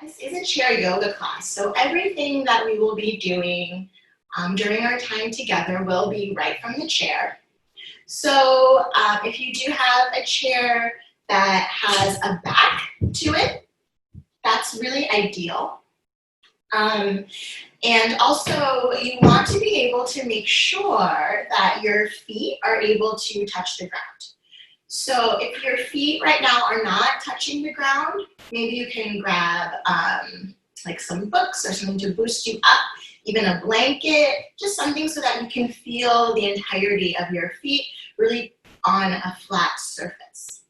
This is a chair yoga class, so everything that we will be doing during our time together will be right from the chair. So if you do have a chair that has a back to it, that's really ideal. And also, you want to be able to make sure that your feet are able to touch the ground. So if your feet right now are not touching the ground, maybe you can grab like some books or something to boost you up, even a blanket, just something so that you can feel the entirety of your feet really on a flat surface.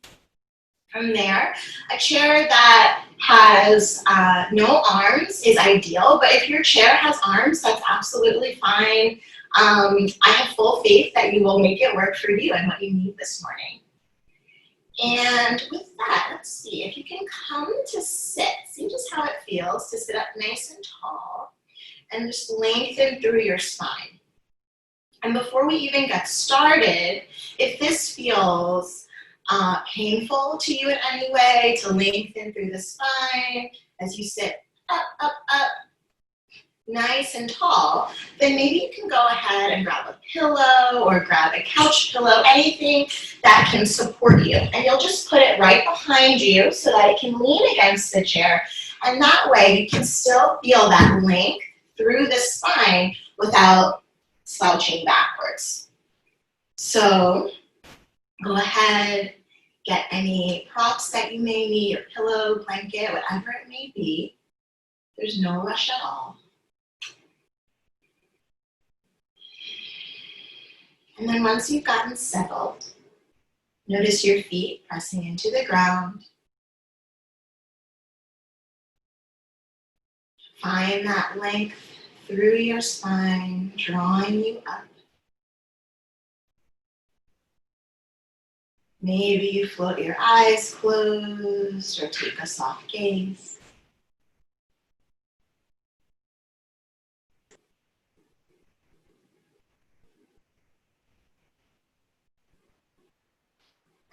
From there, a chair that has no arms is ideal, but if your chair has arms, that's absolutely fine. I have full faith that you will make it work for you and what you need this morning. And with that, let's see, if you can come to sit, see just how it feels to sit up nice and tall and just lengthen through your spine. And before we even get started, if this feels painful to you in any way, to lengthen through the spine as you sit up, up, up, nice and tall, then maybe you can go ahead and grab a pillow or grab a couch pillow, anything that can support you. And you'll just put it right behind you so that it can lean against the chair. And that way you can still feel that length through the spine without slouching backwards. So go ahead, get any props that you may need, a pillow, blanket, whatever it may be. There's no rush at all. And then once you've gotten settled, notice your feet pressing into the ground. Find that length through your spine, drawing you up. Maybe you float your eyes closed or take a soft gaze.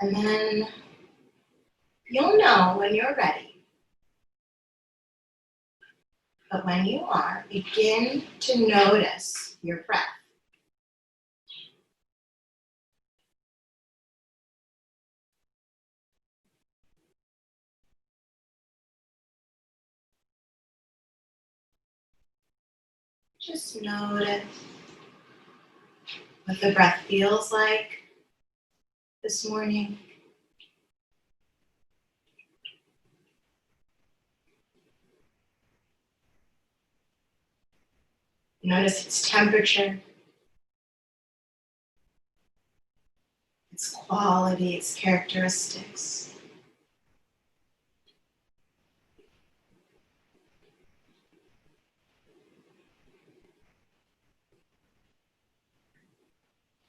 And then you'll know when you're ready. But when you are, begin to notice your breath. Just notice what the breath feels like this morning. Notice its temperature, its quality, its characteristics.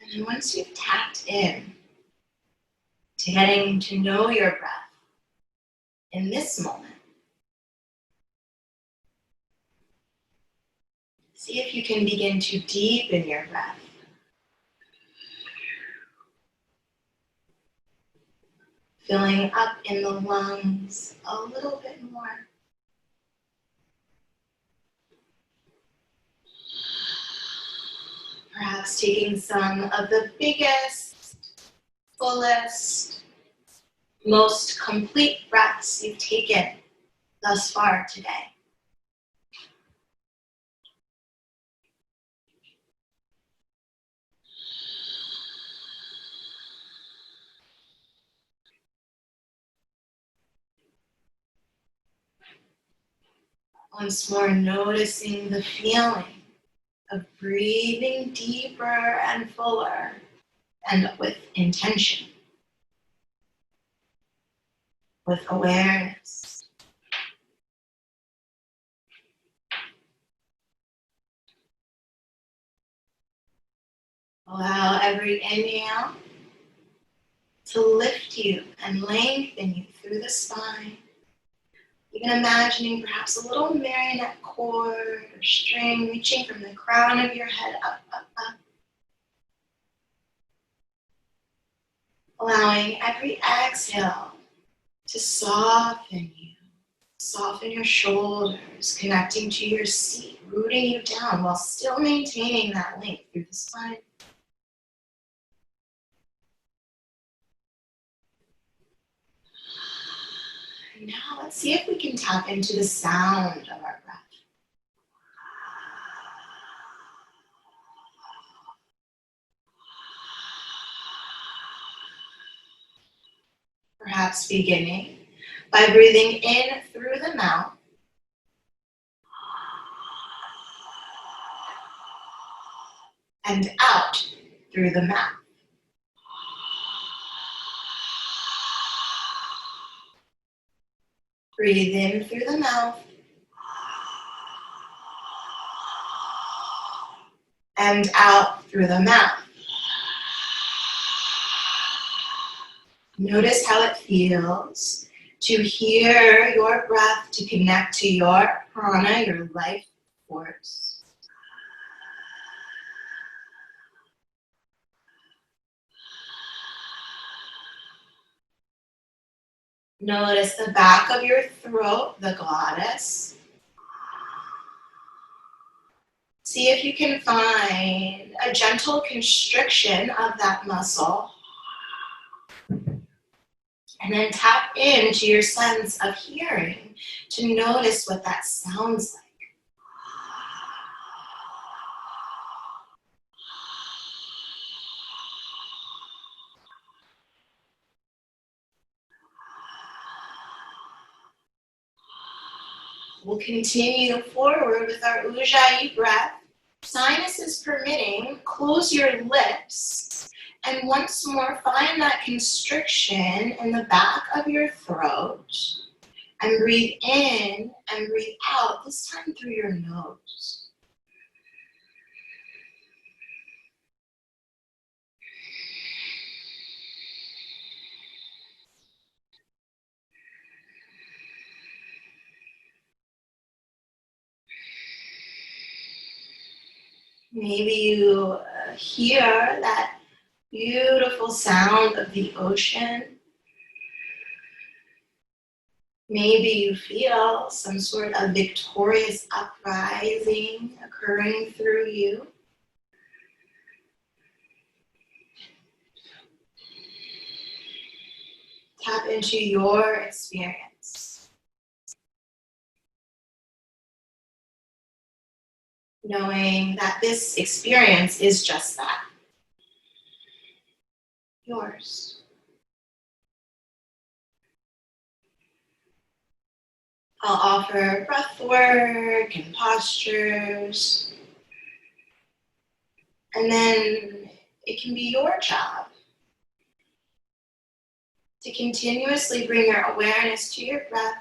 And then once you've tapped in to getting to know your breath in this moment, see if you can begin to deepen your breath. Filling up in the lungs a little bit more. Perhaps taking some of the biggest, fullest, most complete breaths you've taken thus far today. Once more, noticing the feeling of breathing deeper and fuller and with intention, with awareness. Allow every inhale to lift you and lengthen you through the spine. Even imagining perhaps a little marionette cord or string reaching from the crown of your head up, up, up. Allowing every exhale to soften you Soften your shoulders, connecting to your seat, rooting you down while still maintaining that length through the spine. And now let's see if we can tap into the sound of our breath. Perhaps beginning by breathing in through the mouth and out through the mouth. Breathe in through the mouth and out through the mouth. Notice how it feels to hear your breath, to connect to your prana, your life force. Notice the back of your throat, the glottis. See if you can find a gentle constriction of that muscle. And then tap into your sense of hearing to notice what that sounds like. We'll continue forward with our Ujjayi breath. Sinuses permitting, close your lips. And once more, find that constriction in the back of your throat. And breathe in and breathe out, this time through your nose. Maybe you hear that beautiful sound of the ocean. Maybe you feel some sort of victorious uprising occurring through you. Tap into your experience. Knowing that this experience is just that. Yours. I'll offer breath work and postures. And then it can be your job to continuously bring your awareness to your breath.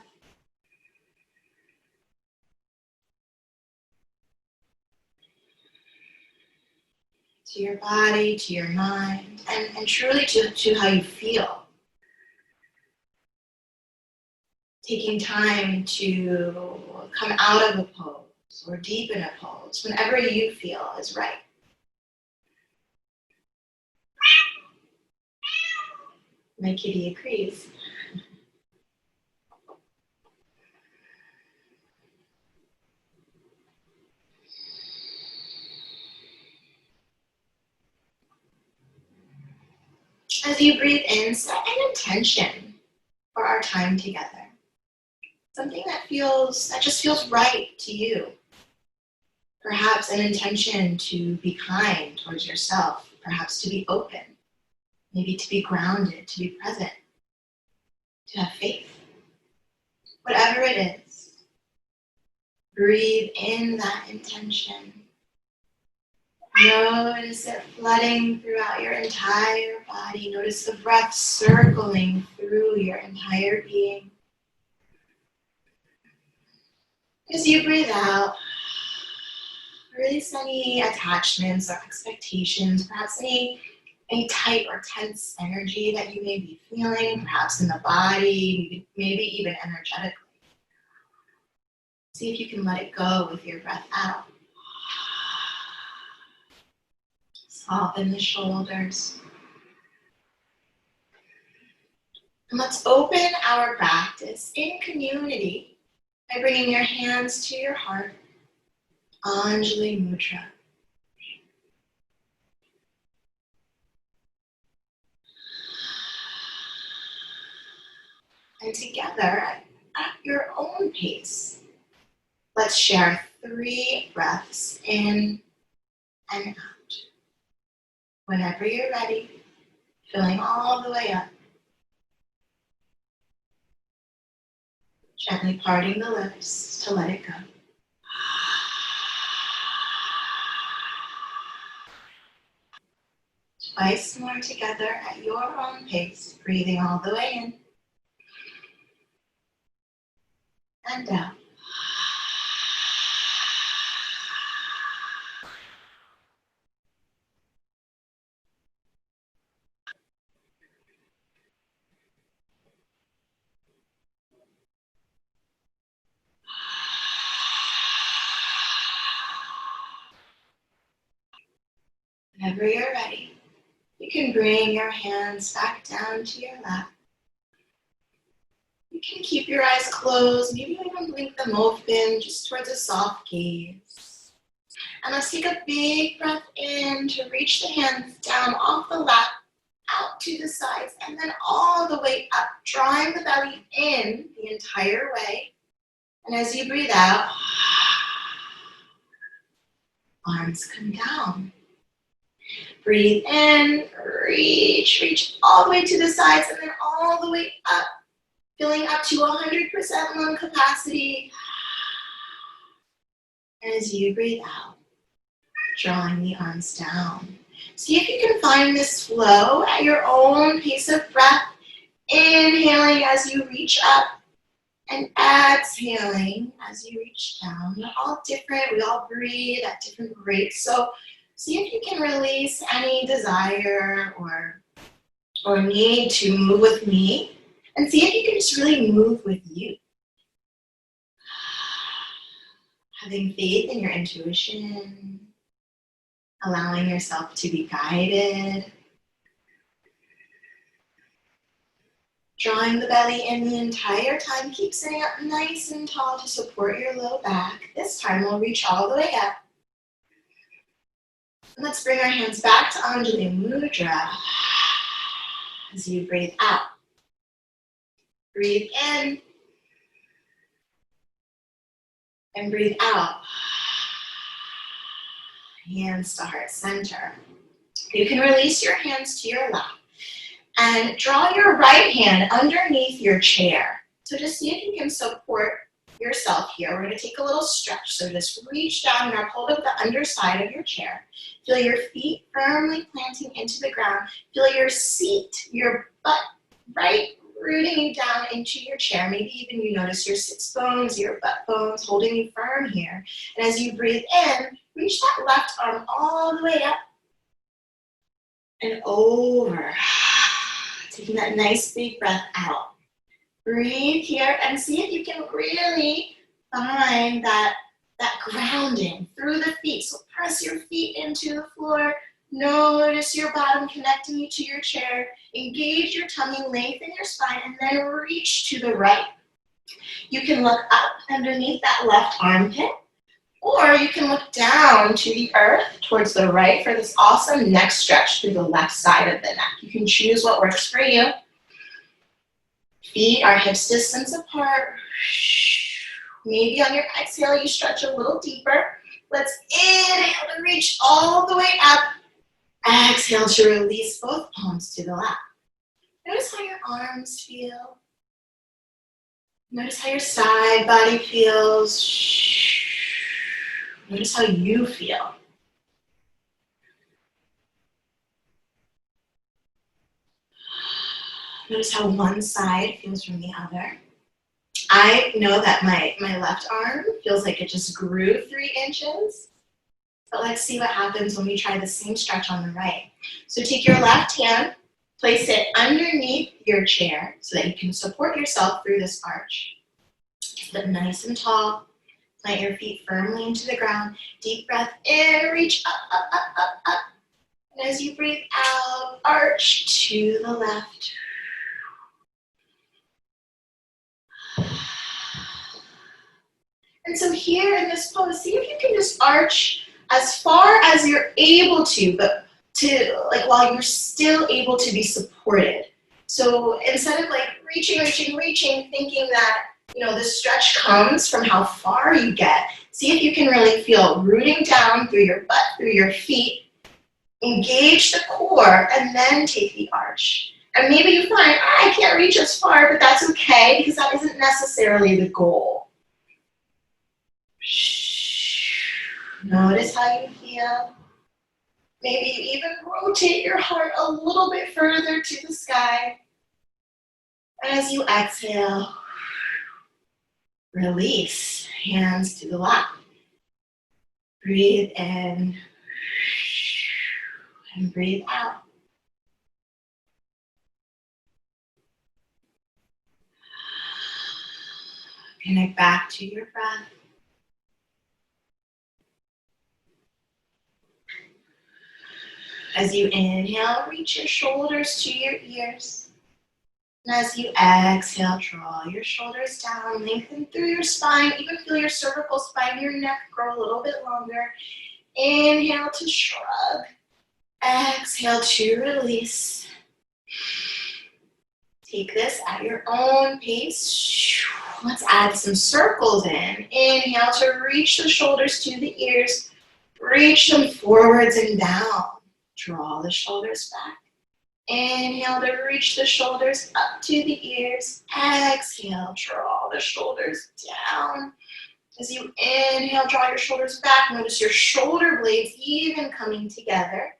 To your body, to your mind, and truly to how you feel. Taking time to come out of a pose or deepen a pose whenever you feel is right. My kitty agrees. As you breathe in, set an intention for our time together. Something that just feels right to you. Perhaps an intention to be kind towards yourself, perhaps to be open, maybe to be grounded, to be present, to have faith. Whatever it is, breathe in that intention. Notice it flooding throughout your entire body. Notice the breath circling through your entire being. As you breathe out, release any attachments or expectations, perhaps any tight or tense energy that you may be feeling, perhaps in the body, maybe even energetically. See if you can let it go with your breath out. Soften the shoulders. And let's open our practice in community By bringing your hands to your heart, Anjali Mudra. And together, at your own pace, let's share 3 breaths in and out. Whenever you're ready, filling all the way up. Gently parting the lips to let it go. Twice more together at your own pace, breathing all the way in and out. Whenever you're ready, you can bring your hands back down to your lap. You can keep your eyes closed, maybe even blink them open just towards a soft gaze. And let's take a big breath in to reach the hands down off the lap, out to the sides, and then all the way up, drawing the belly in the entire way. And as you breathe out, arms come down. Breathe in, reach all the way to the sides, and then all the way up, filling up to 100% lung capacity. And as you breathe out, drawing the arms down. See if you can find this flow at your own pace of breath. Inhaling as you reach up and exhaling as you reach down. We're all different. We all breathe at different rates. So see if you can release any desire or need to move with me. And see if you can just really move with you. Having faith in your intuition. Allowing yourself to be guided. Drawing the belly in the entire time. Keep sitting up nice and tall to support your low back. This time we'll reach all the way up. And let's bring our hands back to Anjali Mudra. As you breathe out. Breathe in. And breathe out. Hands to heart center. You can release your hands to your lap. And draw your right hand underneath your chair. So just see if you can support yourself here. We're going to take a little stretch. So just reach down and grab hold of the underside of your chair. Feel your feet firmly planting into the ground. Feel your seat, your butt, right rooting you down into your chair. Maybe even you notice your sits bones, your butt bones holding you firm here. And as you breathe in, reach that left arm all the way up and over. Taking that nice big breath out. Breathe here and see if you can really find that grounding through the feet. So press your feet into the floor. Notice your bottom connecting you to your chair. Engage your tummy, lengthen your spine, and then reach to the right. You can look up underneath that left armpit, or you can look down to the earth towards the right for this awesome neck stretch through the left side of the neck. You can choose what works for you. Feet are hips distance apart. Maybe on your exhale, you stretch a little deeper. Let's inhale to reach all the way up. Exhale to release both palms to the lap. Notice how your arms feel. Notice how your side body feels. Notice how you feel. Notice how one side feels from the other. I know that my left arm feels like it just grew 3 inches. But let's see what happens when we try the same stretch on the right. So take your left hand, place it underneath your chair so that you can support yourself through this arch. Sit nice and tall. Plant your feet firmly into the ground. Deep breath in, reach up, up, up, up, up. And as you breathe out, arch to the left. And so here in this pose, see if you can just arch as far as you're able to, but like while you're still able to be supported. So instead of like reaching, thinking that, you know, the stretch comes from how far you get, see if you can really feel rooting down through your butt, through your feet, engage the core, and then take the arch. And maybe you find, I can't reach as far, but that's okay, because that isn't necessarily the goal. Notice how you feel. Maybe you even rotate your heart a little bit further to the sky. And as you exhale, release, hands to the lap. Breathe in and breathe out. Connect back to your breath. As you inhale, reach your shoulders to your ears. And as you exhale, draw your shoulders down, lengthen through your spine, even feel your cervical spine, your neck grow a little bit longer. Inhale to shrug. Exhale to release. Take this at your own pace. Let's add some circles in. Inhale to reach the shoulders to the ears. Reach them forwards and down. Draw the shoulders back. Inhale to reach the shoulders up to the ears. Exhale, draw the shoulders down. As you inhale, draw your shoulders back. Notice your shoulder blades even coming together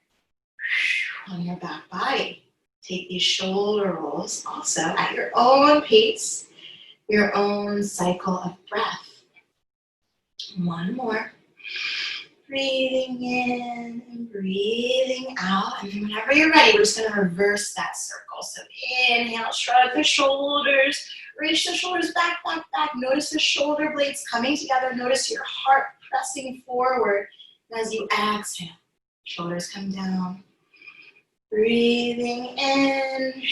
on your back body. Take these shoulder rolls also at your own pace, your own cycle of breath. One more. Breathing in and breathing out. And then whenever you're ready, we're just going to reverse that circle. So inhale, shrug the shoulders, reach the shoulders back. Notice the shoulder blades coming together. Notice your heart pressing forward. And as you exhale, shoulders come down. Breathing in,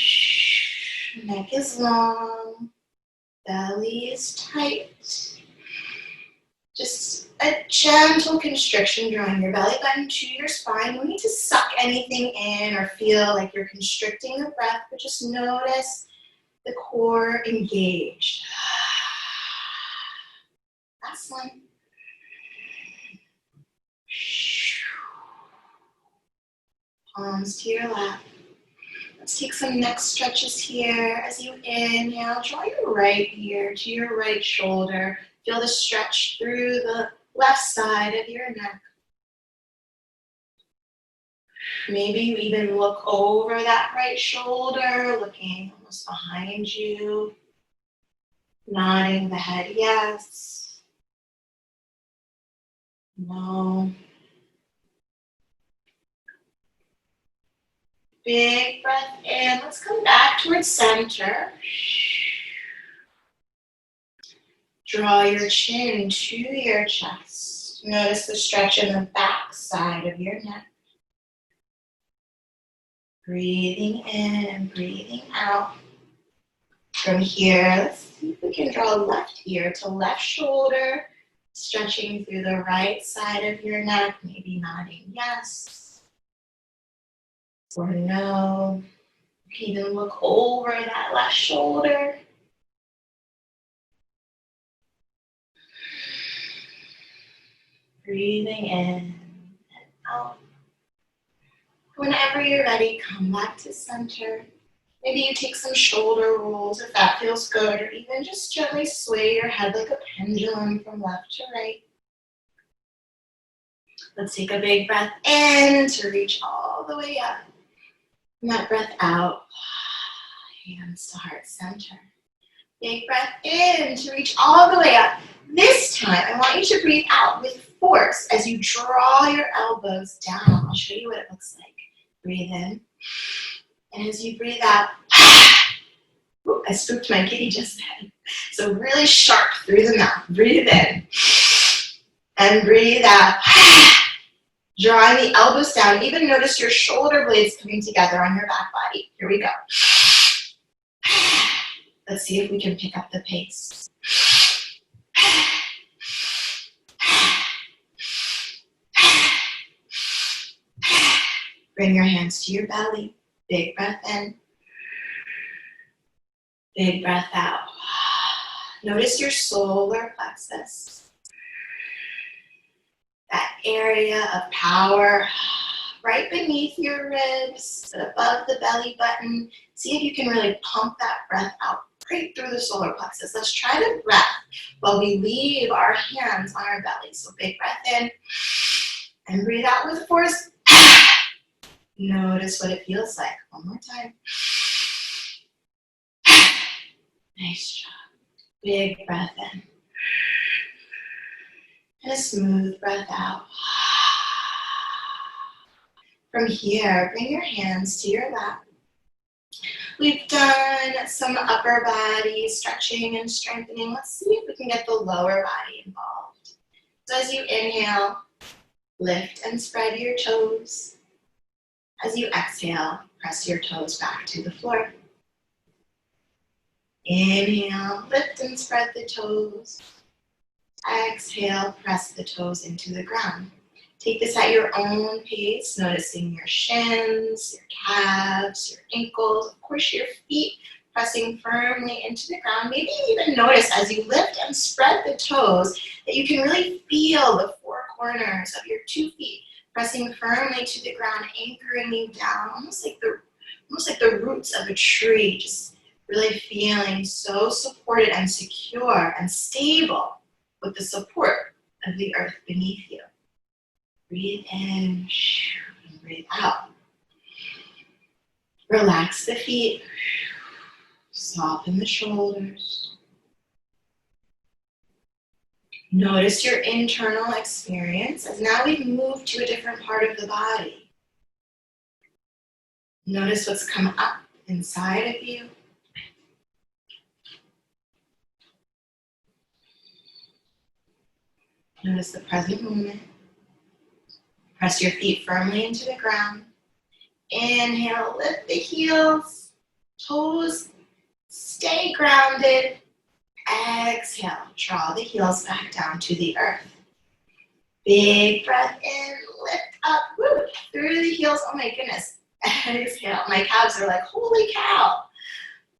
neck is long, belly is tight. Just a gentle constriction, drawing your belly button to your spine. No need to suck anything in or feel like you're constricting the breath, but just notice the core engaged. Last one. Palms to your lap. Let's take some neck stretches here. As you inhale, draw your right ear to your right shoulder. Feel the stretch through the left side of your neck. Maybe you even look over that right shoulder, looking almost behind you. Nodding the head yes. No. Big breath in. Let's come back towards center. Draw your chin to your chest. Notice the stretch in the back side of your neck. Breathing in and breathing out. From here, let's see if we can draw left ear to left shoulder. Stretching through the right side of your neck. Maybe nodding yes. Or no. You can even look over that left shoulder. Breathing in and out. Whenever you're ready, come back to center. Maybe you take some shoulder rolls if that feels good, or even just gently sway your head like a pendulum from left to right. Let's take a big breath in to reach all the way up. And that breath out, hands to heart center. Big breath in to reach all the way up. This time, I want you to breathe out with force as you draw your elbows down. I'll show you what it looks like. Breathe in. And as you breathe out, ooh, I spooked my kitty just then. So really sharp through the mouth. Breathe in. And breathe out. Drawing the elbows down. Even notice your shoulder blades coming together on your back body. Here we go. Let's see if we can pick up the pace. Bring your hands to your belly. Big breath in. Big breath out. Notice your solar plexus. That area of power right beneath your ribs, but above the belly button. See if you can really pump that breath out right through the solar plexus. Let's try the breath while we leave our hands on our belly. So big breath in and breathe out with force. Notice what it feels like. One more time. Nice job. Big breath in. And a smooth breath out. From here, bring your hands to your lap. We've done some upper body stretching and strengthening. Let's see if we can get the lower body involved. So as you inhale, lift and spread your toes. As you exhale, press your toes back to the floor. Inhale, lift and spread the toes. Exhale, press the toes into the ground. Take this at your own pace, noticing your shins, your calves, your ankles, of course your feet pressing firmly into the ground. Maybe even notice as you lift and spread the toes that you can really feel the four corners of your 2 feet pressing firmly to the ground, anchoring you down, almost like the roots of a tree, just really feeling so supported and secure and stable with the support of the earth beneath you. Breathe in and breathe out. Relax the feet, soften the shoulders. Notice your internal experience as now we've moved to a different part of the body. Notice what's come up inside of you. Notice the present moment. Press your feet firmly into the ground. Inhale, lift the heels, toes, stay grounded. Exhale, draw the heels back down to the earth. Big breath in, lift up, woo, through the heels. Oh my goodness. Exhale, my calves are like, holy cow.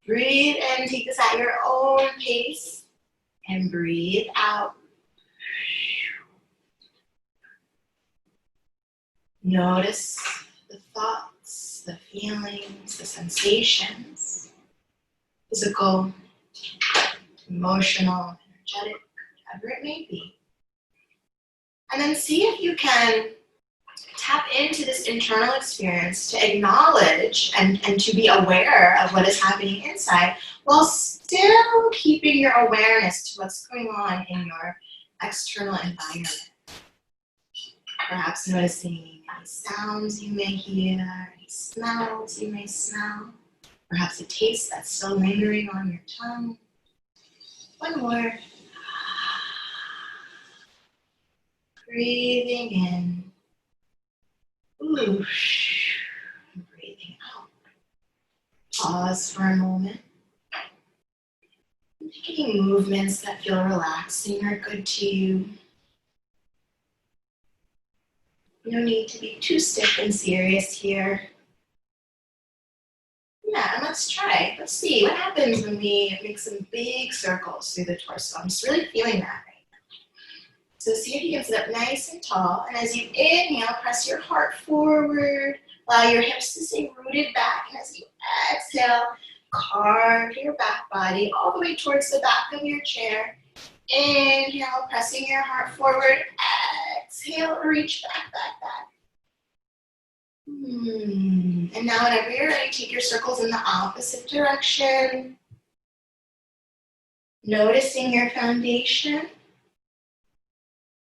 Breathe in, take this at your own pace, and breathe out. Notice the thoughts, the feelings, the sensations, physical, emotional, energetic, whatever it may be. And then see if you can tap into this internal experience to acknowledge and to be aware of what is happening inside while still keeping your awareness to what's going on in your external environment. Perhaps noticing any sounds you may hear, any smells you may smell, perhaps a taste that's still lingering on your tongue. One more. Breathing in. Ooh. Breathing out. Pause for a moment. Make any movements that feel relaxing or good to you. No need to be too stiff and serious here. Yeah, and let's try. Let's see what happens when we make some big circles through the torso. I'm just really feeling that right now. So see if you can sit up nice and tall. And as you inhale, press your heart forward. Allow your hips to stay rooted back. And as you exhale, carve your back body all the way towards the back of your chair. Inhale, pressing your heart forward. Exhale, reach back, back, back. And now whenever you're ready, take your circles in the opposite direction. Noticing your foundation.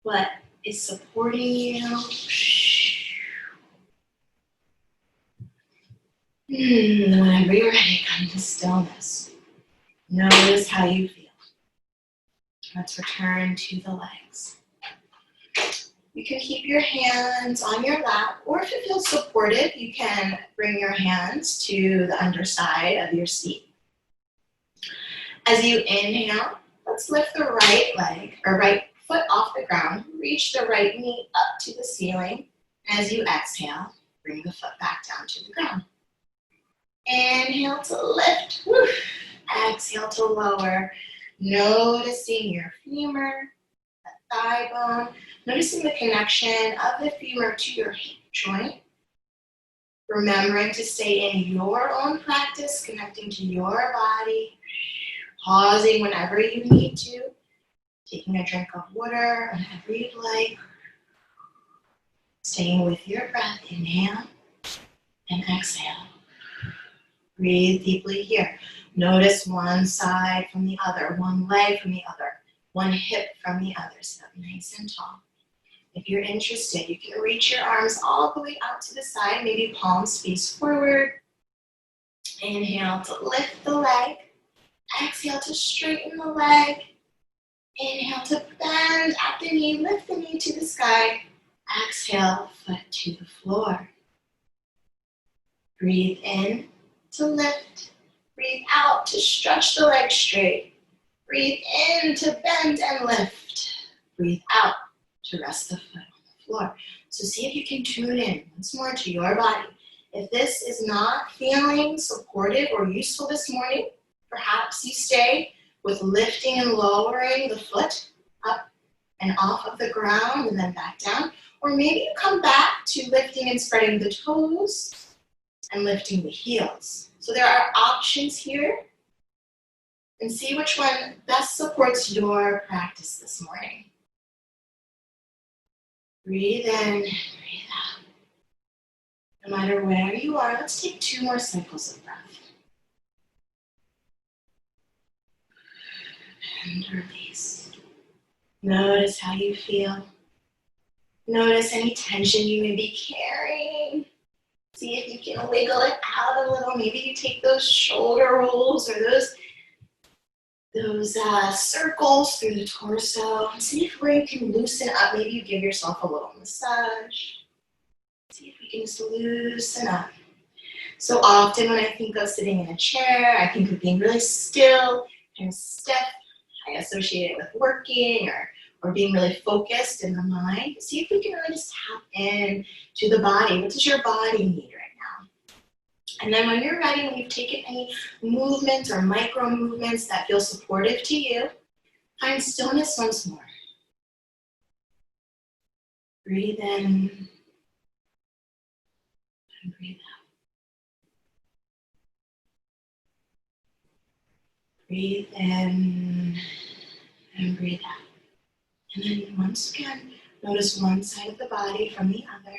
What is supporting you. Whenever you're ready, come to stillness. Notice how you feel. Let's return to the legs. You can keep your hands on your lap, or if it feels supported, you can bring your hands to the underside of your seat. As you inhale, let's lift the right leg or right foot off the ground. Reach the right knee up to the ceiling. As you exhale, Bring the foot back down to the ground. Inhale to lift. Woo. Exhale to lower. Noticing your femur, the thigh bone. Noticing the connection of the femur to your hip joint. Remembering to stay in your own practice, connecting to your body. Pausing whenever you need to. Taking a drink of water whenever you'd like. Staying with your breath. Inhale and exhale. Breathe deeply here. Notice one side from the other, one leg from the other, one hip from the other. Sit up nice and tall. If you're interested, you can reach your arms all the way out to the side, maybe palms face forward. Inhale to lift the leg. Exhale to straighten the leg. Inhale to bend at the knee, lift the knee to the sky. Exhale, foot to the floor. Breathe in to lift. Breathe out to stretch the leg straight. Breathe in to bend and lift. Breathe out to rest the foot on the floor. So see if you can tune in once more to your body. If this is not feeling supportive or useful this morning, perhaps you stay with lifting and lowering the foot up and off of the ground and then back down. Or maybe you come back to lifting and spreading the toes and lifting the heels. So there are options here. And see which one best supports your practice this morning. Breathe in, breathe out. No matter where you are, let's take 2 more cycles of breath. And release. Notice how you feel. Notice any tension you may be carrying. See if you can wiggle it out a little. Maybe you take those shoulder rolls or those circles through the torso. And see if where you can loosen up. Maybe you give yourself a little massage. See if we can just loosen up. So often when I think of sitting in a chair, I think of being really still and stiff. I associate it with working or being really focused in the mind. See if we can really just tap in to the body. What does your body need right now? And then when you're ready, when you've taken any movements or micro movements that feel supportive to you, find stillness once more. Breathe in and breathe out. Breathe in and breathe out. And then once again, notice one side of the body from the other.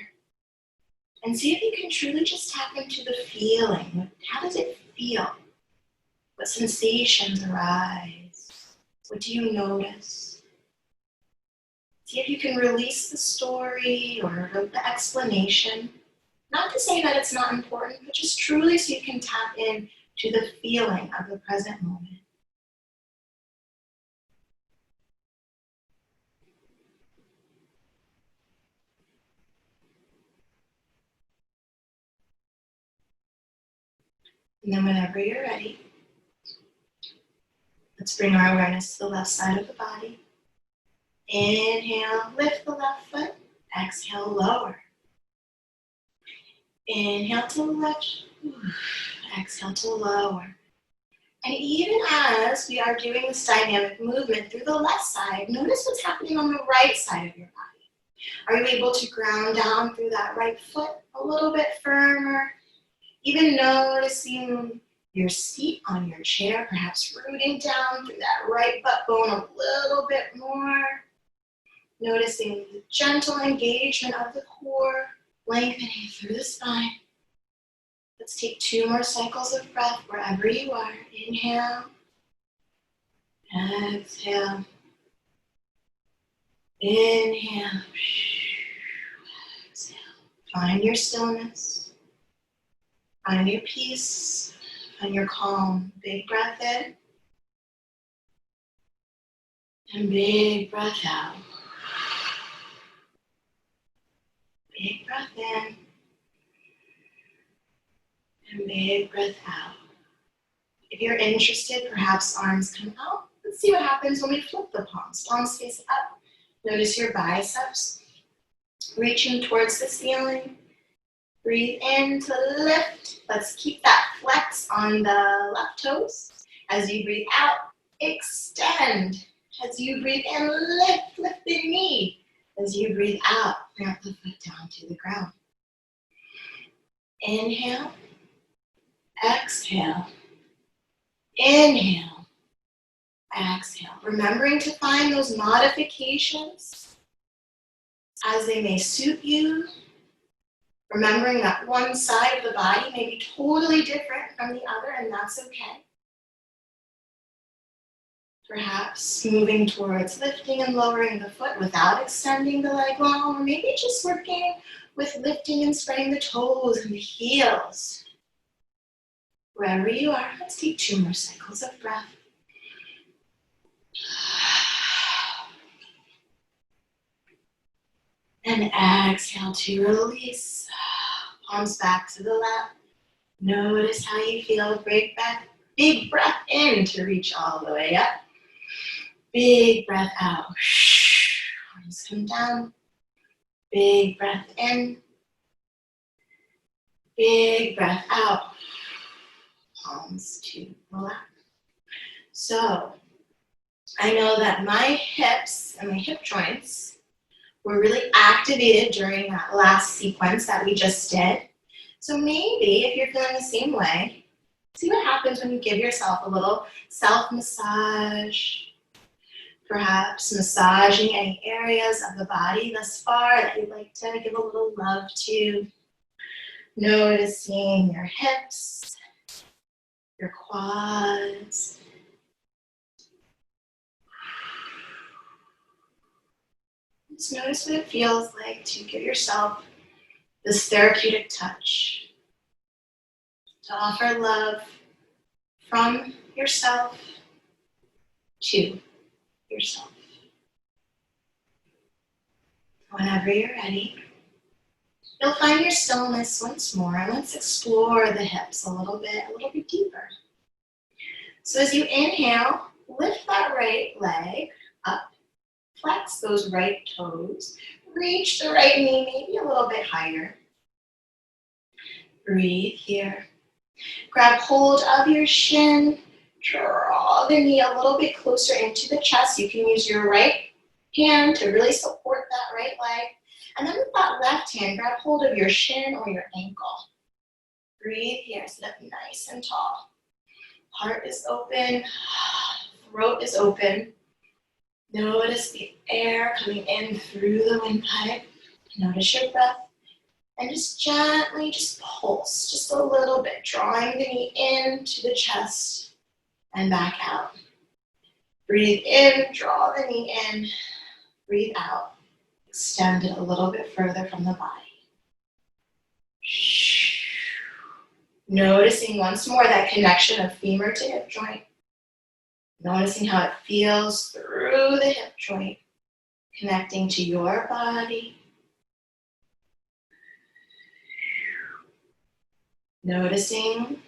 And see if you can truly just tap into the feeling. How does it feel? What sensations arise? What do you notice? See if you can release the story or the explanation. Not to say that it's not important, but just truly so you can tap in to the feeling of the present moment. And then whenever you're ready, let's bring our awareness to the left side of the body. Inhale, lift the left foot. Exhale, lower. Inhale to lift. Exhale to lower. And even as we are doing this dynamic movement through the left side, notice what's happening on the right side of your body. Are you able to ground down through that right foot a little bit firmer? Even noticing your seat on your chair, perhaps rooting down through that right butt bone a little bit more. Noticing the gentle engagement of the core, lengthening through the spine. Let's take 2 more cycles of breath wherever you are. Inhale. Exhale. Inhale. Exhale. Find your stillness. Find your peace. Find your calm. Big breath in. And big breath out. Big breath in. And big breath out. If you're interested, perhaps arms come out. Let's see what happens when we flip the palms. Palms face up. Notice your biceps reaching towards the ceiling. Breathe in to lift. Let's keep that flex on the left toes. As you breathe out, extend. As you breathe in, lift the knee. As you breathe out, bring the foot down to the ground. Inhale, exhale, inhale, exhale. Remembering to find those modifications as they may suit you. Remembering that one side of the body may be totally different from the other, and that's okay. Perhaps moving towards lifting and lowering the foot without extending the leg long, or maybe just working with lifting and spreading the toes and the heels. Wherever you are, let's take 2 more cycles of breath. And exhale to release. Palms back to the left. Notice how you feel. Big breath in to reach all the way up. Big breath out. Arms come down. Big breath in. Big breath out. Palms to the left. So, I know that my hips and my hip joints were really activated during that last sequence that we just did. So maybe if you're feeling the same way, see what happens when you give yourself a little self-massage. Perhaps massaging any areas of the body thus far that you'd like to give a little love to. Noticing your hips, your quads. Just notice what it feels like to give yourself this therapeutic touch. To offer love from yourself to yourself. Whenever you're ready, you'll find your stillness once more, and let's explore the hips a little bit deeper. So as you inhale, lift that right leg up, flex those right toes, reach the right knee maybe a little bit higher. Breathe here. Grab hold of your shin, draw the knee a little bit closer into the chest. You can use your right hand to really support that right leg. And then with that left hand, grab hold of your shin or your ankle. Breathe here, sit up nice and tall. Heart is open, throat is open. Notice the air coming in through the windpipe. Notice your breath. And just gently, just pulse, just a little bit, drawing the knee into the chest and back out. Breathe in, draw the knee in, breathe out. Extend it a little bit further from the body. Noticing once more that connection of femur to hip joint. Noticing how it feels through the hip joint, connecting to your body. Noticing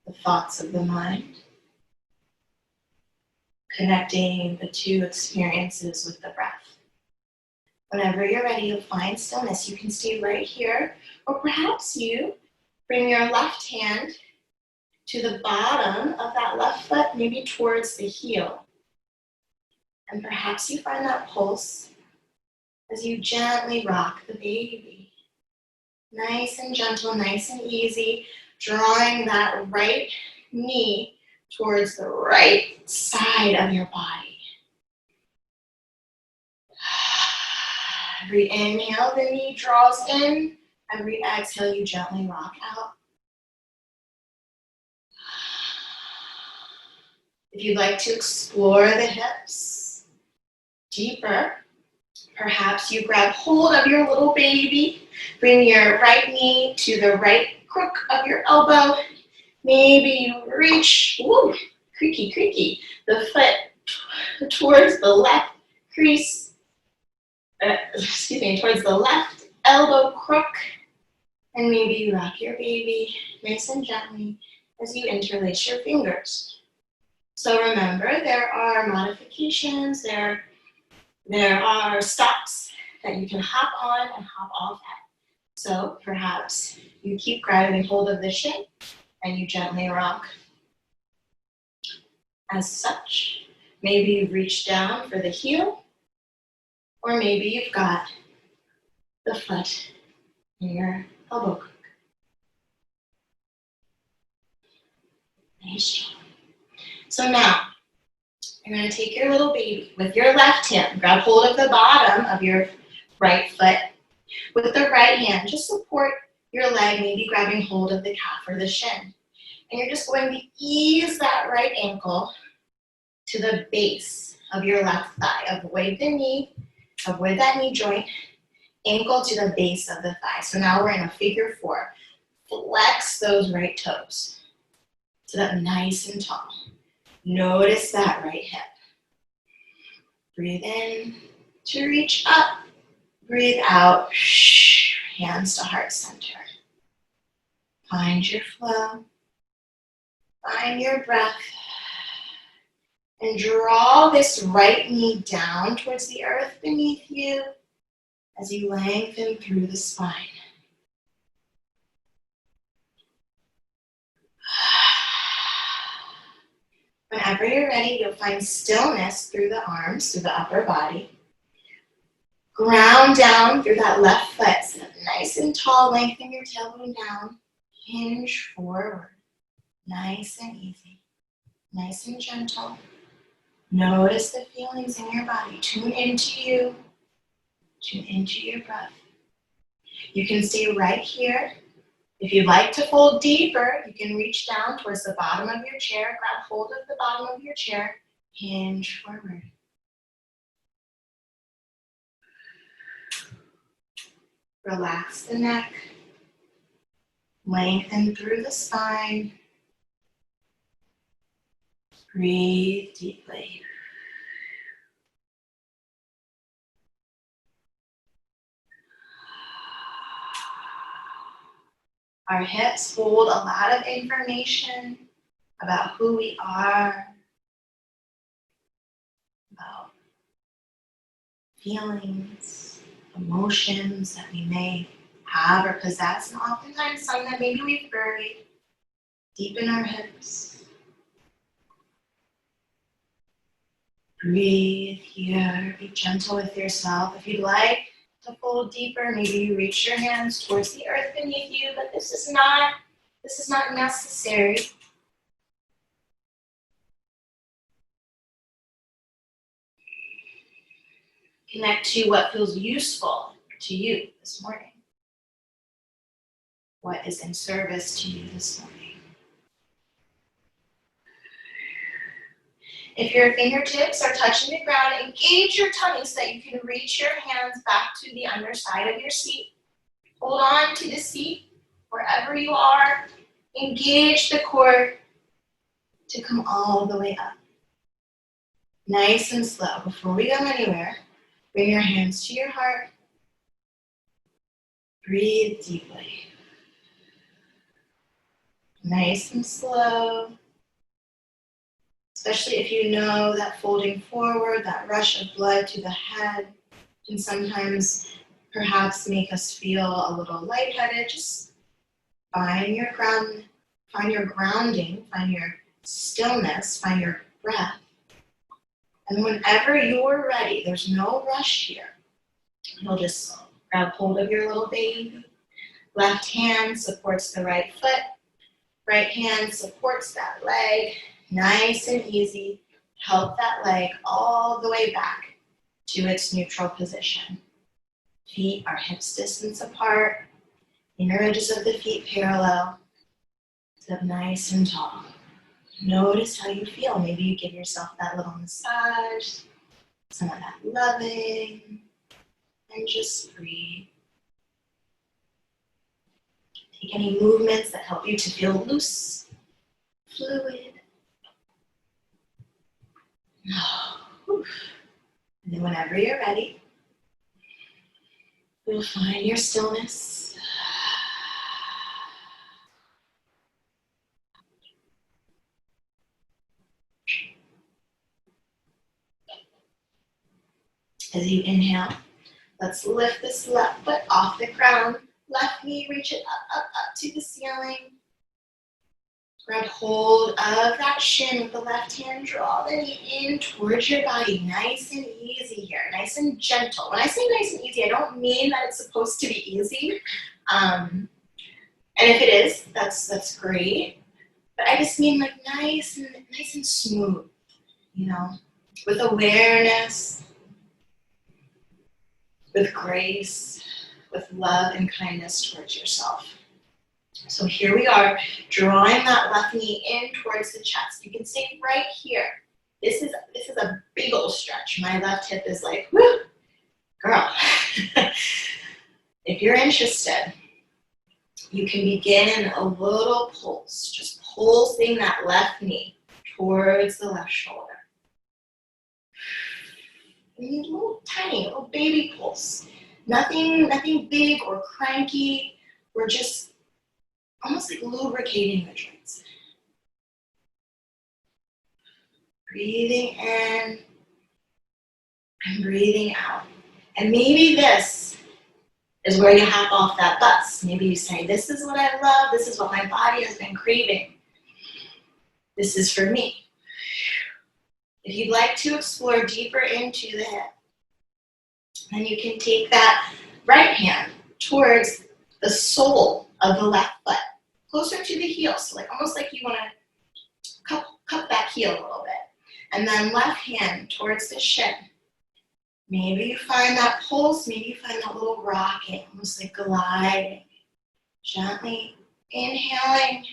the thoughts of the mind. Connecting the two experiences with the breath. Whenever you're ready, you'll find stillness. You can stay right here, or perhaps you bring your left hand to the bottom of that left foot, maybe towards the heel. And perhaps you find that pulse as you gently rock the baby. Nice and gentle, nice and easy, drawing that right knee towards the right side of your body. Every inhale, the knee draws in. Every exhale, you gently rock out. If you'd like to explore the hips deeper, perhaps you grab hold of your little baby. Bring your right knee to the right crook of your elbow. Maybe you reach, creaky, the foot towards the left crease, towards the left elbow crook. And maybe you rock your baby nice and gently as you interlace your fingers. So remember, there are modifications, there are stops that you can hop on and hop off at. So perhaps you keep grabbing hold of the shin and you gently rock as such. Maybe you've reached down for the heel, or maybe you've got the foot in your elbow crook. Nice job. So now, you're going to take your little baby with your left hand, grab hold of the bottom of your right foot. With the right hand, just support your leg, maybe grabbing hold of the calf or the shin. And you're just going to ease that right ankle to the base of your left thigh. Avoid the knee, avoid that knee joint, ankle to the base of the thigh. So now we're in a figure four. Flex those right toes. Sit up nice and tall. Notice that right hip. Breathe in to reach up. Breathe out. Hands to heart center. Find your flow. Find your breath. And draw this right knee down towards the earth beneath you as you lengthen through the spine. Whenever you're ready, you'll find stillness through the arms, through the upper body. Ground down through that left foot. Sit up nice and tall, lengthen your tailbone down. Hinge forward. Nice and easy. Nice and gentle. Notice the feelings in your body. Tune into you. Tune into your breath. You can stay right here. If you'd like to fold deeper, you can reach down towards the bottom of your chair, grab hold of the bottom of your chair, hinge forward. Relax the neck, lengthen through the spine. Breathe deeply. Our hips hold a lot of information about who we are, about feelings, emotions that we may have or possess, and oftentimes some that maybe we've buried deep in our hips. Breathe here, be gentle with yourself. If you'd like to fold deeper, maybe you reach your hands towards the earth beneath you, but this is not necessary. Connect to what feels useful to you this morning. What is in service to you this morning? If your fingertips are touching the ground, engage your tummy so that you can reach your hands back to the underside of your seat. Hold on to the seat wherever you are. Engage the core to come all the way up. Nice and slow. Before we go anywhere, bring your hands to your heart. Breathe deeply. Nice and slow. Especially if you know that folding forward, that rush of blood to the head can sometimes perhaps make us feel a little lightheaded. Just find your grounding, find your stillness, find your breath. And whenever you're ready, there's no rush here. You'll just grab hold of your little baby. Left hand supports the right foot. Right hand supports that leg. Nice and easy. Help that leg all the way back to its neutral position. Feet are hips distance apart. Inner edges of the feet parallel. Sit up nice and tall. Notice how you feel. Maybe you give yourself that little massage, some of that loving, and just breathe. Take any movements that help you to feel loose, fluid. And then whenever you're ready, you'll find your stillness. As you inhale, let's lift this left foot off the ground. Left knee, reach it up, up, up to the ceiling. Grab hold of that shin with the left hand. Draw the knee in towards your body. Nice and easy here. Nice and gentle. When I say nice and easy, I don't mean that it's supposed to be easy. And if it is, that's great. But I just mean like nice and smooth, you know, with awareness, with grace, with love and kindness towards yourself. So here we are, drawing that left knee in towards the chest. You can stay right here. This is a big old stretch. My left hip is like, whoo, girl. If you're interested, you can begin a little pulse, just pulsing that left knee towards the left shoulder. You need a little tiny, little baby pulse. Nothing big or cranky. We're just almost like lubricating the joints. Breathing in and breathing out. And maybe this is where you hop off that bus. Maybe you say, this is what I love. This is what my body has been craving. This is for me. If you'd like to explore deeper into the hip, then you can take that right hand towards the sole of the left foot, closer to the heel. So like almost like you want to cup that heel a little bit. And then left hand towards the shin. Maybe you find that pulse, maybe you find that little rocking, almost like gliding. Gently inhaling,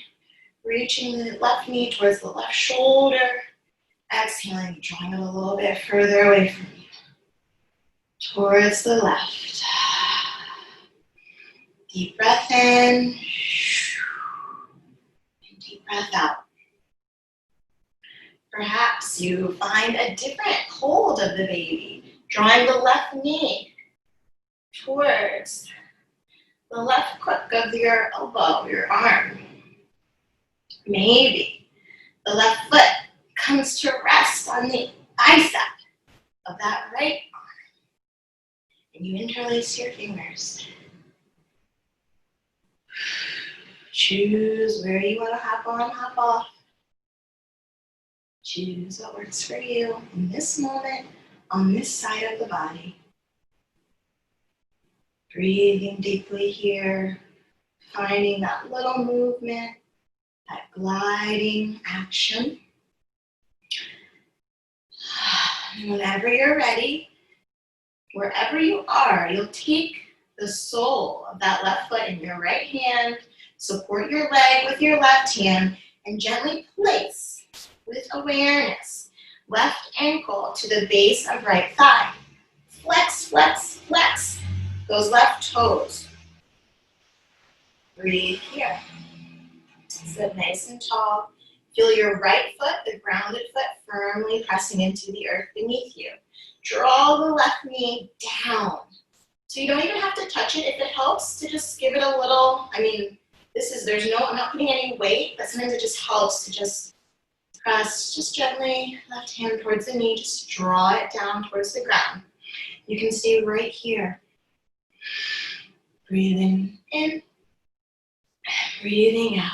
reaching the left knee towards the left shoulder. Exhaling, drawing it a little bit further away from you. Towards the left. Deep breath in. And deep breath out. Perhaps you find a different hold of the baby, drawing the left knee towards the left crook of your elbow, your arm. Maybe the left foot comes to rest on the bicep of that right arm. And you interlace your fingers. Choose where you want to hop on, hop off. Choose what works for you in this moment, on this side of the body. Breathing deeply here, finding that little movement, that gliding action. And whenever you're ready, wherever you are, you'll take the sole of that left foot in your right hand, support your leg with your left hand, and gently place, with awareness, left ankle to the base of right thigh. Flex, flex, flex those left toes. Breathe here. Sit nice and tall. Feel your right foot, the grounded foot, firmly pressing into the earth beneath you. Draw the left knee down. So you don't even have to touch it. If it helps to just give it a little, I'm not putting any weight, but sometimes it just helps to just press just gently, left hand towards the knee, just draw it down towards the ground. You can stay right here. Breathing in, breathing out.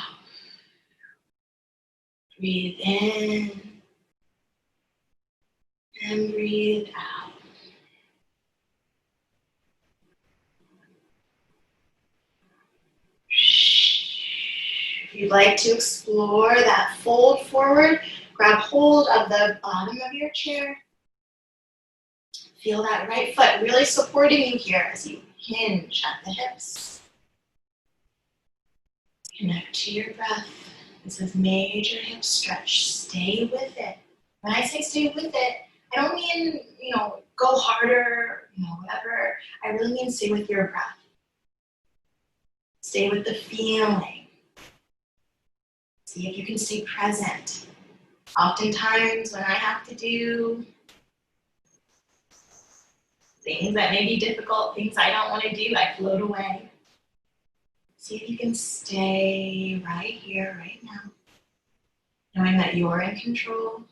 Breathe in and breathe out. If you'd like to explore that fold forward, grab hold of the bottom of your chair. Feel that right foot really supporting you here as you hinge at the hips. Connect to your breath. This is major hip stretch. Stay with it. When I say stay with it, I don't mean, go harder, whatever. I really mean stay with your breath. Stay with the feeling. See if you can stay present. Oftentimes when I have to do things that may be difficult, things I don't want to do, I float away. See if you can stay right here, right now, knowing that you're in control.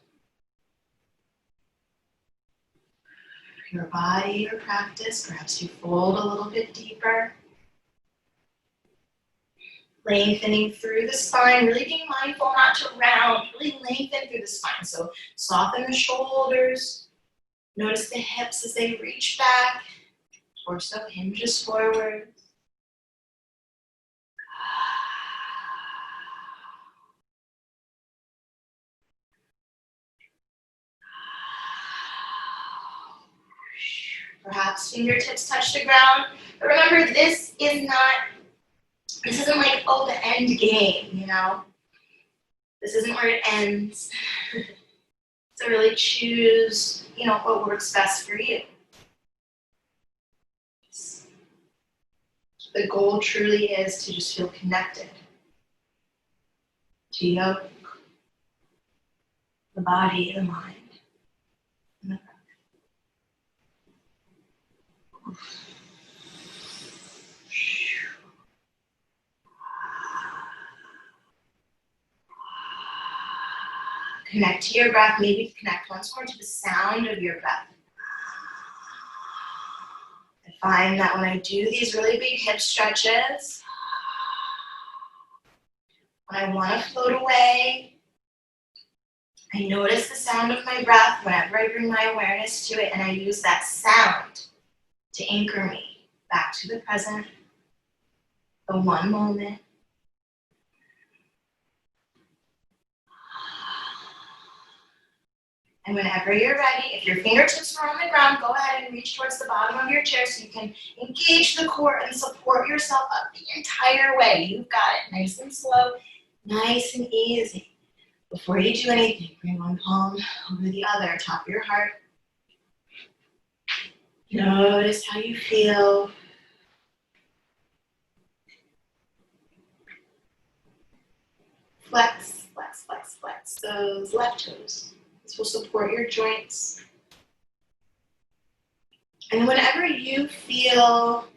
Your body, your practice, perhaps you fold a little bit deeper. Lengthening through the spine, really being mindful not to round, really lengthen through the spine. So soften the shoulders. Notice the hips as they reach back. Torso hinges forward. Perhaps fingertips touch the ground. But remember, this isn't like, oh, the end game, you know? This isn't where it ends. So really choose, you know, what works best for you. The goal truly is to just feel connected to yoga, the body, the mind, and the breath. Connect to your breath. Maybe connect once more to the sound of your breath. I find that when I do these really big hip stretches, when I want to float away, I notice the sound of my breath whenever I bring my awareness to it, and I use that sound to anchor me back to the present, the one moment. And whenever you're ready, if your fingertips are on the ground, go ahead and reach towards the bottom of your chair so you can engage the core and support yourself up the entire way. You've got it. Nice and slow, nice and easy. Before you do anything, bring one palm over the other, top of your heart. Notice how you feel. Flex, flex, flex, flex those left toes. This will support your joints. And whenever you feel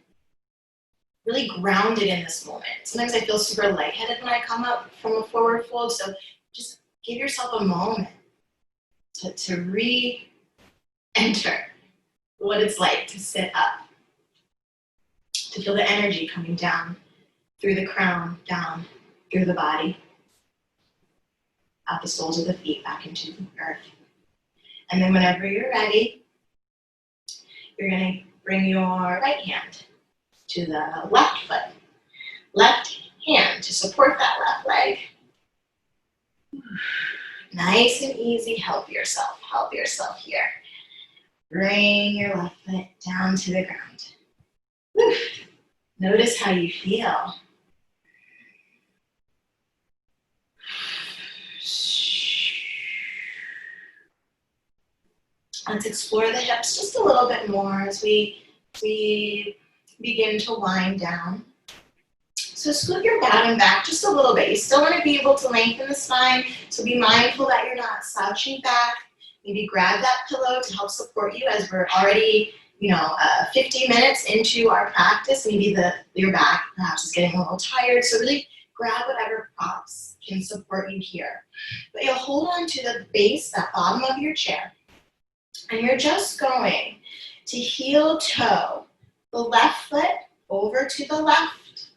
really grounded in this moment, sometimes I feel super lightheaded when I come up from a forward fold, so just give yourself a moment to re-enter what it's like to sit up, to feel the energy coming down through the crown, down through the body, out the soles of the feet, back into the earth. And then whenever you're ready, you're going to bring your right hand to the left foot. Left hand to support that left leg. Nice and easy, help yourself here. Bring your left foot down to the ground. Woo. Notice how you feel. Let's explore the hips just a little bit more as we begin to wind down. So scoot your bottom back just a little bit. You still want to be able to lengthen the spine, so be mindful that you're not slouching back. Maybe grab that pillow to help support you as we're already, 50 minutes into our practice. Maybe your back perhaps is getting a little tired, so really grab whatever props can support you here. But you'll hold on to the base, that bottom of your chair, and you're just going to heel toe the left foot over to the left.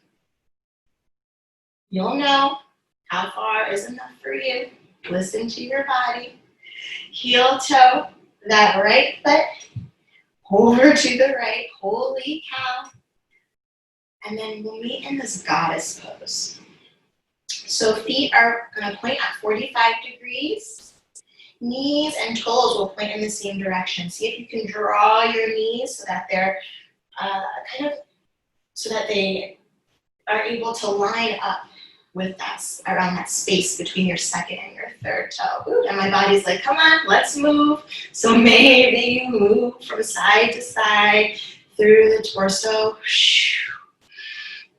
You'll know how far is enough for you. Listen to your body. Heel toe that right foot over to the right. Holy cow. And then we'll meet in this goddess pose. So feet are going to point at 45 degrees. Knees and toes will point in the same direction. See if you can draw your knees so that they're so that they are able to line up with that, around that space between your second and your third toe. Ooh, and my body's like, come on, let's move. So maybe you move from side to side through the torso.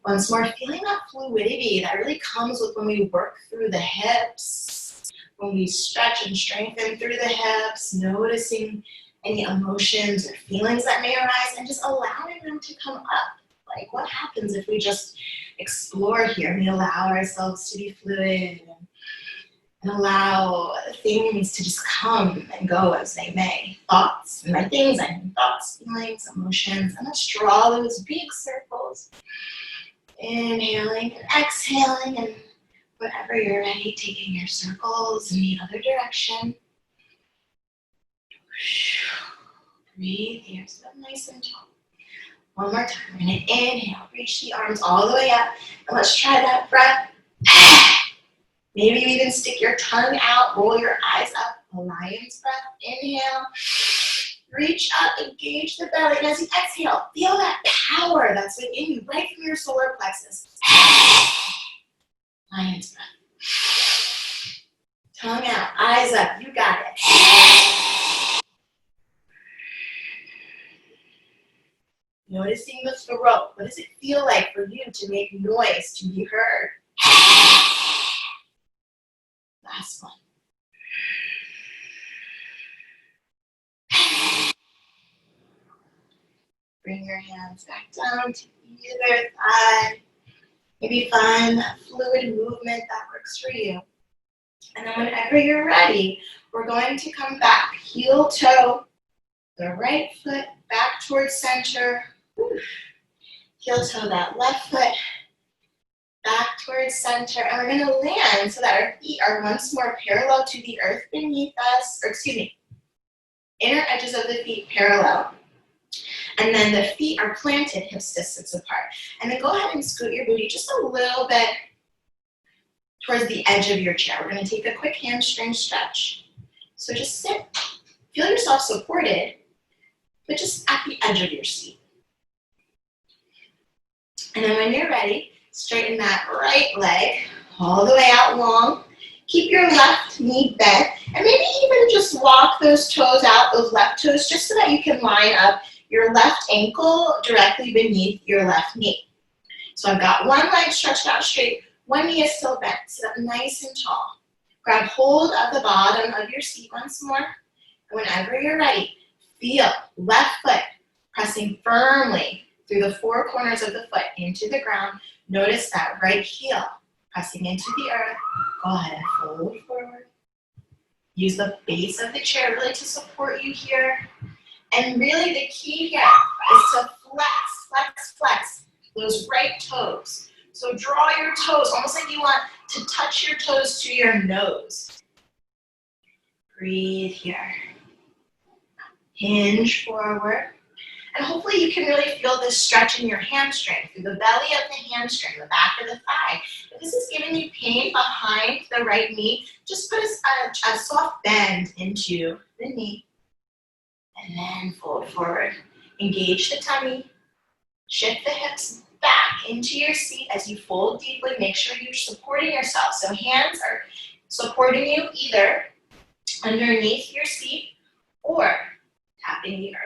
Once more, feeling that fluidity that really comes with when we work through the hips, when we stretch and strengthen through the hips, noticing any emotions or feelings that may arise and just allowing them to come up. Like, what happens if we just explore here and we allow ourselves to be fluid and allow things to just come and go as they may. Thoughts, and by things I mean thoughts, feelings, emotions, and let's draw those big circles Inhaling and exhaling, and whenever you're ready, taking your circles in the other direction. Breathe here, sit up nice and tall. One more time, we're gonna inhale, reach the arms all the way up, and let's try that breath. Maybe you even stick your tongue out, roll your eyes up, a lion's breath. Inhale, reach up, engage the belly, and as you exhale, feel that power that's within you, right from your solar plexus. Lion's breath. Tongue out, eyes up, you got it. Noticing the throat. What does it feel like for you to make noise, to be heard? Last one. Bring your hands back down to either thigh. Maybe find that fluid movement that works for you. And then whenever you're ready, we're going to come back, heel toe, the right foot back towards center. Heel toe that left foot back towards center. And we're gonna land so that our feet are once more parallel to the earth beneath us, or excuse me, inner edges of the feet parallel. And then the feet are planted hips distance apart. And then go ahead and scoot your booty just a little bit towards the edge of your chair. We're gonna take a quick hamstring stretch. So just sit, feel yourself supported, but just at the edge of your seat. And then when you're ready, straighten that right leg all the way out long. Keep your left knee bent, and maybe even just walk those toes out, those left toes, just so that you can line up your left ankle directly beneath your left knee. So I've got one leg stretched out straight, one knee is still bent. Sit up nice and tall. Grab hold of the bottom of your seat once more. And whenever you're ready, feel left foot pressing firmly through the four corners of the foot into the ground. Notice that right heel pressing into the earth. Go ahead and fold forward. Use the base of the chair really to support you here. And really the key here is to flex, flex, flex those right toes. So draw your toes, almost like you want to touch your toes to your nose. Breathe here. Hinge forward. And hopefully you can really feel this stretch in your hamstring, through the belly of the hamstring, the back of the thigh. If this is giving you pain behind the right knee, just put a soft bend into the knee. And then fold forward. Engage the tummy. Shift the hips back into your seat as you fold deeply. Make sure you're supporting yourself. So hands are supporting you either underneath your seat or tapping the earth.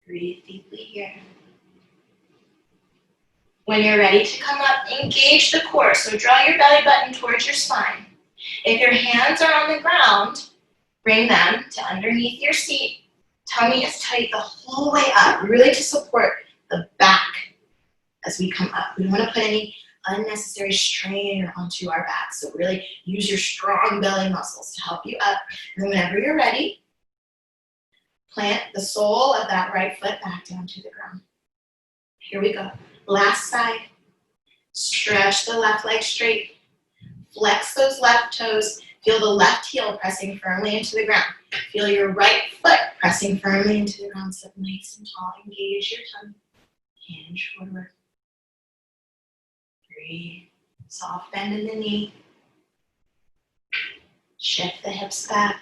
Breathe deeply here. When you're ready to come up, engage the core. So draw your belly button towards your spine. If your hands are on the ground, bring them to underneath your seat. Tummy is tight the whole way up, really to support the back as we come up. We don't want to put any unnecessary strain onto our back. So really use your strong belly muscles to help you up. And then whenever you're ready, plant the sole of that right foot back down to the ground. Here we go. Last side. Stretch the left leg straight. Flex those left toes. Feel the left heel pressing firmly into the ground. Feel your right foot pressing firmly into the ground. Sit nice and tall. Engage your tongue. Hinge forward. Breathe. Soft bend in the knee. Shift the hips back.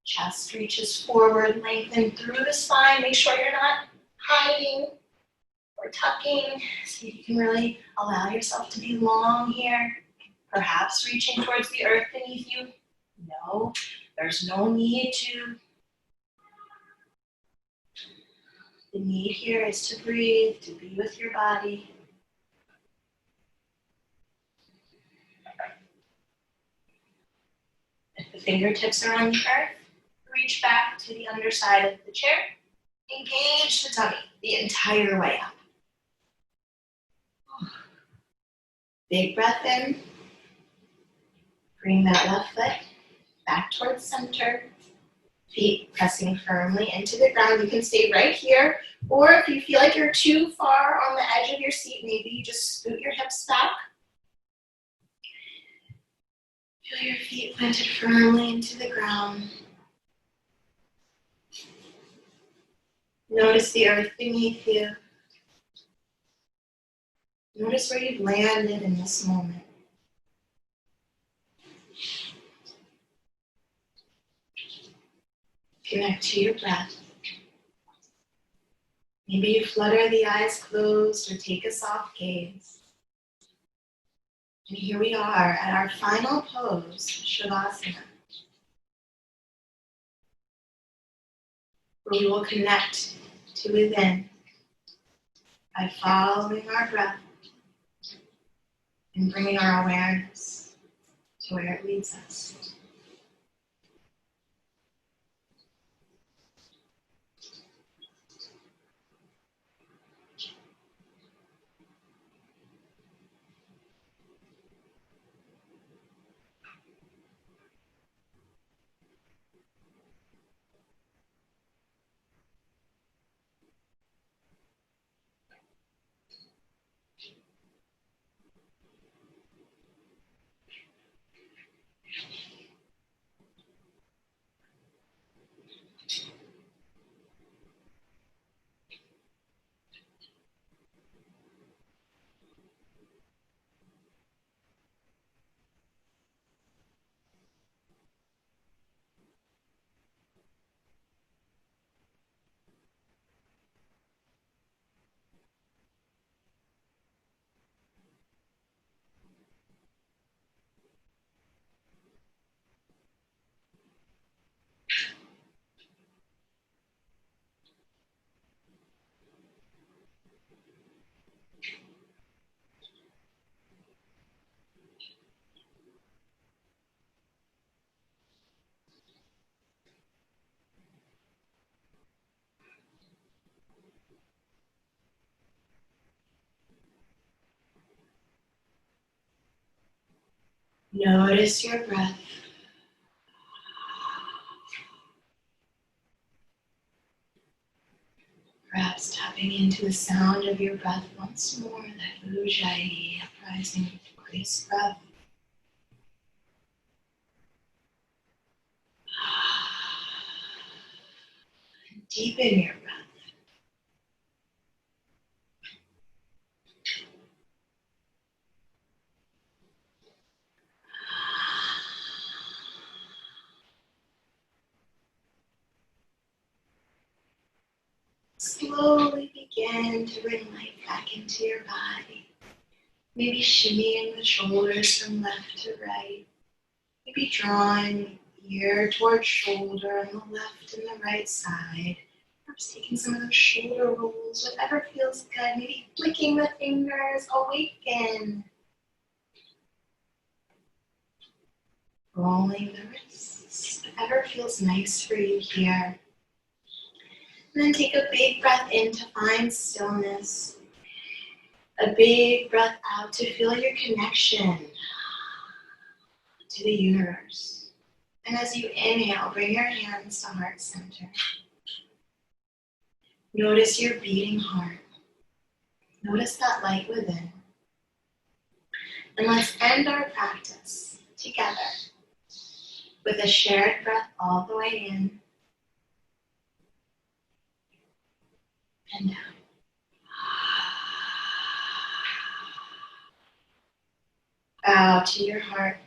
Chest reaches forward. Lengthen through the spine. Make sure you're not hiding or tucking. So you can really allow yourself to be long here. Perhaps reaching towards the earth beneath you. No, there's no need to. The need here is to breathe, to be with your body. If the fingertips are on the earth, reach back to the underside of the chair. Engage the tummy the entire way up. Big breath in. Bring that left foot back towards center. Feet pressing firmly into the ground. You can stay right here, or if you feel like you're too far on the edge of your seat, maybe you just scoot your hips back. Feel your feet planted firmly into the ground. Notice the earth beneath you. Notice where you've landed in this moment. Connect to your breath. Maybe you flutter the eyes closed or take a soft gaze. And here we are at our final pose, Shavasana, where we will connect to within by following our breath and bringing our awareness to where it leads us. Notice your breath. Perhaps tapping into the sound of your breath once more, that Ujjayi uprising grace breath. Deepen your breath. Slowly begin to bring light back into your body. Maybe shimmying the shoulders from left to right. Maybe drawing ear towards shoulder on the left and the right side. Perhaps taking some of those shoulder rolls, whatever feels good. Maybe flicking the fingers, awaken. Rolling the wrists, whatever feels nice for you here. And then take a big breath in to find stillness. A big breath out to feel your connection to the universe. And as you inhale, bring your hands to heart center. Notice your beating heart. Notice that light within. And let's end our practice together with a shared breath all the way in and out. Bow to your heart.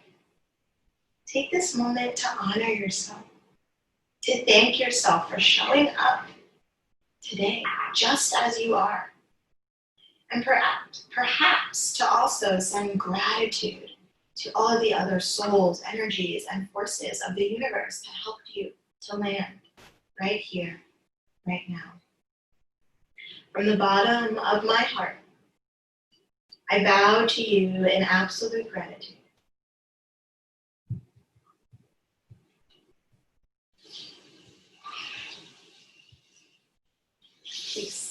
Take this moment to honor yourself, to thank yourself for showing up today just as you are. And perhaps to also send gratitude to all of the other souls, energies, and forces of the universe that helped you to land right here, right now. From the bottom of my heart, I bow to you in absolute gratitude. Peace.